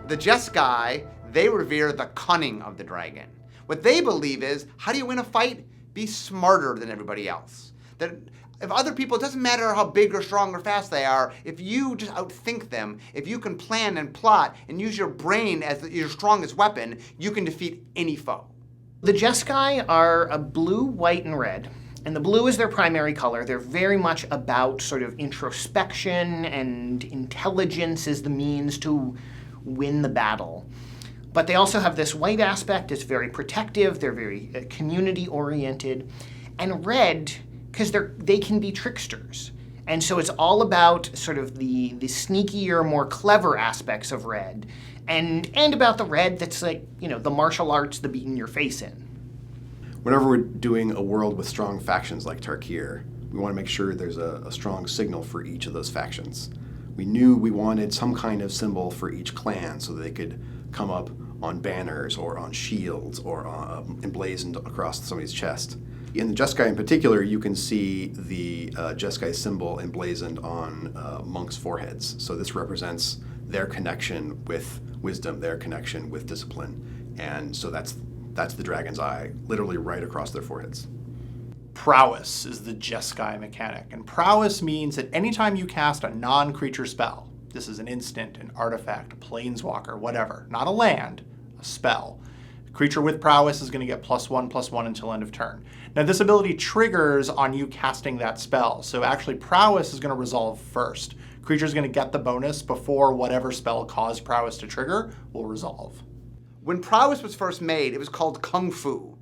The Jeskai, they revere the cunning of the dragon. What they believe is, how do you win a fight? Be smarter than everybody else. That if other people, it doesn't matter how big or strong or fast they are, if you just outthink them, if you can plan and plot and use your brain as your strongest weapon, you can defeat any foe. The Jeskai are a blue, white, and red. And the blue is their primary color. They're very much about sort of introspection and intelligence as the means to win the battle. But they also have this white aspect. It's very protective. They're very community-oriented. And red, because they can be tricksters. And so it's all about sort of the sneakier, more clever aspects of red. And about the red that's like, the martial arts, the beating your face in. Whenever we're doing a world with strong factions like Tarkir, we want to make sure there's a strong signal for each of those factions. We knew we wanted some kind of symbol for each clan so that they could come up on banners or on shields or emblazoned across somebody's chest. In the Jeskai in particular, you can see the Jeskai symbol emblazoned on monks' foreheads. So this represents their connection with wisdom, their connection with discipline. And so that's the dragon's eye, literally right across their foreheads. Prowess is the Jeskai mechanic, and prowess means that anytime you cast a non-creature spell, this is an instant, an artifact, a planeswalker, whatever, not a land, a spell. A creature with prowess is going to get +1/+1 until end of turn. Now this ability triggers on you casting that spell, so actually prowess is going to resolve first. Creature is going to get the bonus before whatever spell caused prowess to trigger will resolve. When prowess was first made, it was called Kung Fu,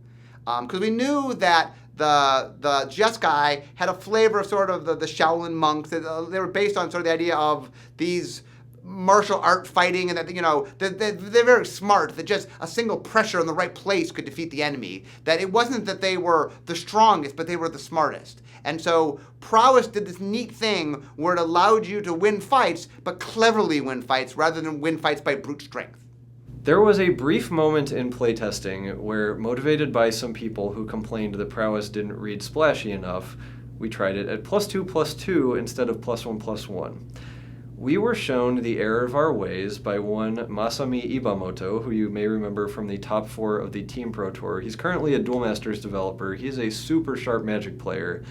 because we knew that the Jeskai had a flavor of sort of the Shaolin monks. They were based on sort of the idea of these martial art fighting, and that they're very smart. That just a single pressure in the right place could defeat the enemy. That it wasn't that they were the strongest, but they were the smartest. And so prowess did this neat thing where it allowed you to win fights, but cleverly win fights rather than win fights by brute strength. There was a brief moment in playtesting where, motivated by some people who complained that prowess didn't read splashy enough, we tried it at +2/+2 instead of +1/+1. We were shown the error of our ways by one Masami Ibamoto, who you may remember from the top 4 of the Team Pro Tour. He's currently a Duel Masters developer. He's a super sharp Magic player.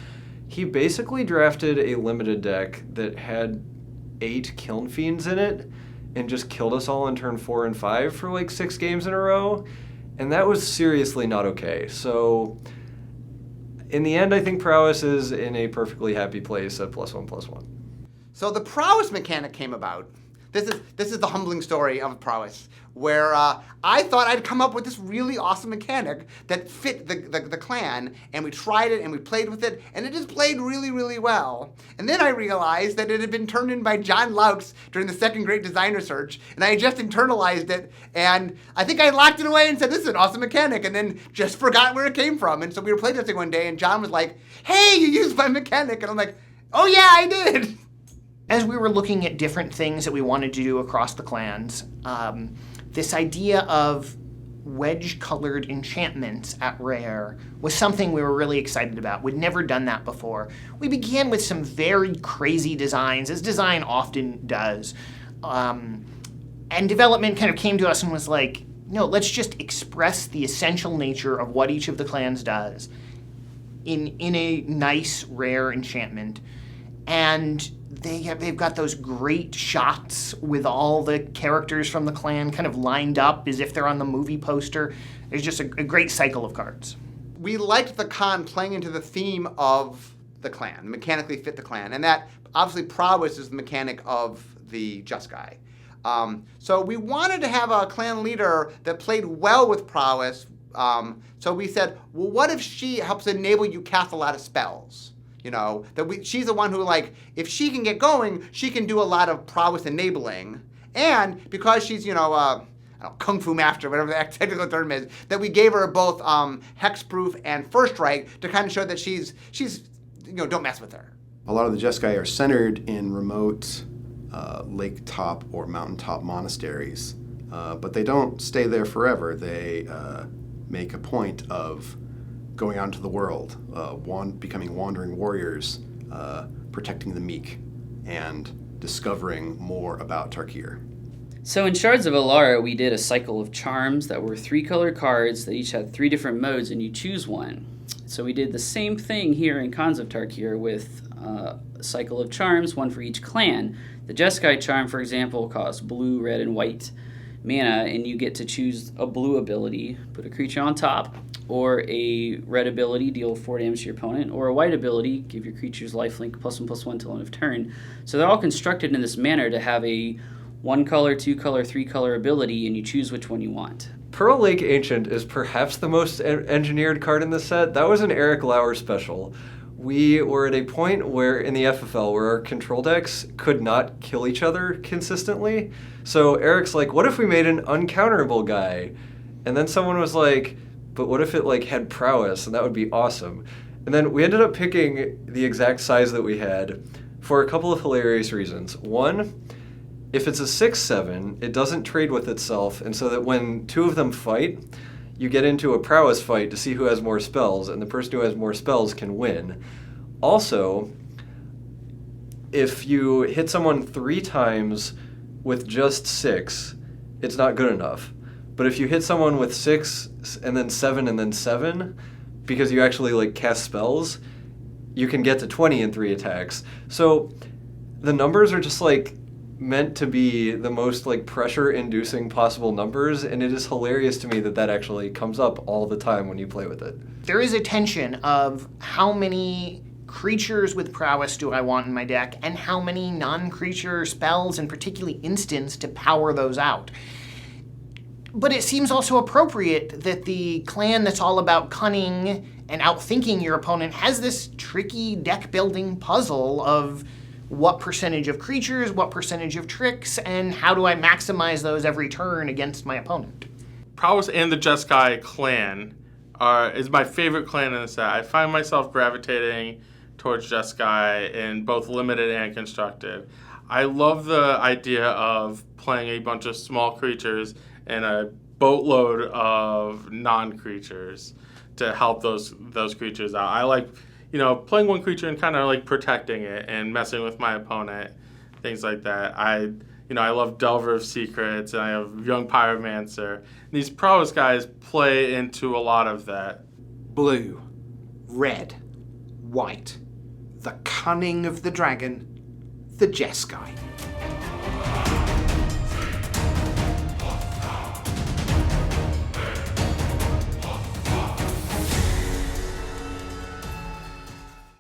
He basically drafted a limited deck that had 8 Kiln Fiends in it, and just killed us all in turn 4 and 5 for like 6 games in a row. And that was seriously not okay. So in the end, I think prowess is in a perfectly happy place at +1/+1. So the prowess mechanic came about. This is the humbling story of prowess, where I thought I'd come up with this really awesome mechanic that fit the clan, and we tried it and we played with it, and it just played really, really well. And then I realized that it had been turned in by John Laux during the second Great Designer Search, and I just internalized it, and I think I locked it away and said, this is an awesome mechanic, and then just forgot where it came from. And so we were playtesting one day, and John was like, hey, you used my mechanic, and I'm like, oh yeah, I did. As we were looking at different things that we wanted to do across the clans, this idea of wedge-colored enchantments at Rare was something we were really excited about. We'd never done that before. We began with some very crazy designs, as design often does. And development kind of came to us and was like, no, let's just express the essential nature of what each of the clans does in a nice, rare enchantment. And they've got those great shots with all the characters from the clan kind of lined up as if they're on the movie poster. There's just a great cycle of cards. We liked the con playing into the theme of the clan, mechanically fit the clan, and that obviously prowess is the mechanic of the Jeskai. So we wanted to have a clan leader that played well with prowess. So we said, well, what if she helps enable you cast a lot of spells? She's the one who, if she can get going, she can do a lot of prowess enabling. And because she's, Kung Fu Master, whatever the technical term is, that we gave her both hexproof and first strike to kind of show that she's don't mess with her. A lot of the Jeskai are centered in remote lake top or mountaintop monasteries, but they don't stay there forever. They make a point of going out into the world, becoming wandering warriors, protecting the meek, and discovering more about Tarkir. So in Shards of Alara, we did a cycle of charms that were 3-color cards that each had 3 different modes, and you choose one. So we did the same thing here in Khans of Tarkir with a cycle of charms, one for each clan. The Jeskai charm, for example, costs blue, red, and white mana, and you get to choose a blue ability, put a creature on top, or a red ability, deal 4 damage to your opponent, or a white ability, give your creatures lifelink +1/+1 till end of turn. So they're all constructed in this manner to have a 1-color, 2-color, 3-color ability, and you choose which one you want. Pearl Lake Ancient is perhaps the most engineered card in the set. That was an Eric Lauer special. We were at a point where in the FFL where our control decks could not kill each other consistently. So Eric's like, what if we made an uncounterable guy? And then someone was like, but what if it like had prowess, and that would be awesome. And then we ended up picking the exact size that we had for a couple of hilarious reasons. One, if it's a 6/7, it doesn't trade with itself, and so that when 2 of them fight, you get into a prowess fight to see who has more spells, and the person who has more spells can win. Also, if you hit someone 3 times with just 6, it's not good enough. But if you hit someone with 6 and then 7 and then 7, because you actually like cast spells, you can get to 20 in 3 attacks. So the numbers are just like meant to be the most like pressure-inducing possible numbers, and it is hilarious to me that that actually comes up all the time when you play with it. There is a tension of how many creatures with prowess do I want in my deck, and how many non-creature spells, and particularly instants, to power those out. But it seems also appropriate that the clan that's all about cunning and outthinking your opponent has this tricky deck-building puzzle of what percentage of creatures, what percentage of tricks, and how do I maximize those every turn against my opponent. Prowess and the Jeskai clan is my favorite clan in the set. I find myself gravitating towards Jeskai in both limited and constructed. I love the idea of playing a bunch of small creatures and a boatload of non-creatures to help those creatures out. I like, playing one creature and kind of like protecting it and messing with my opponent, things like that. I love Delver of Secrets, and I have Young Pyromancer. These prowess guys play into a lot of that. Blue, red, white, the cunning of the dragon, the Jeskai.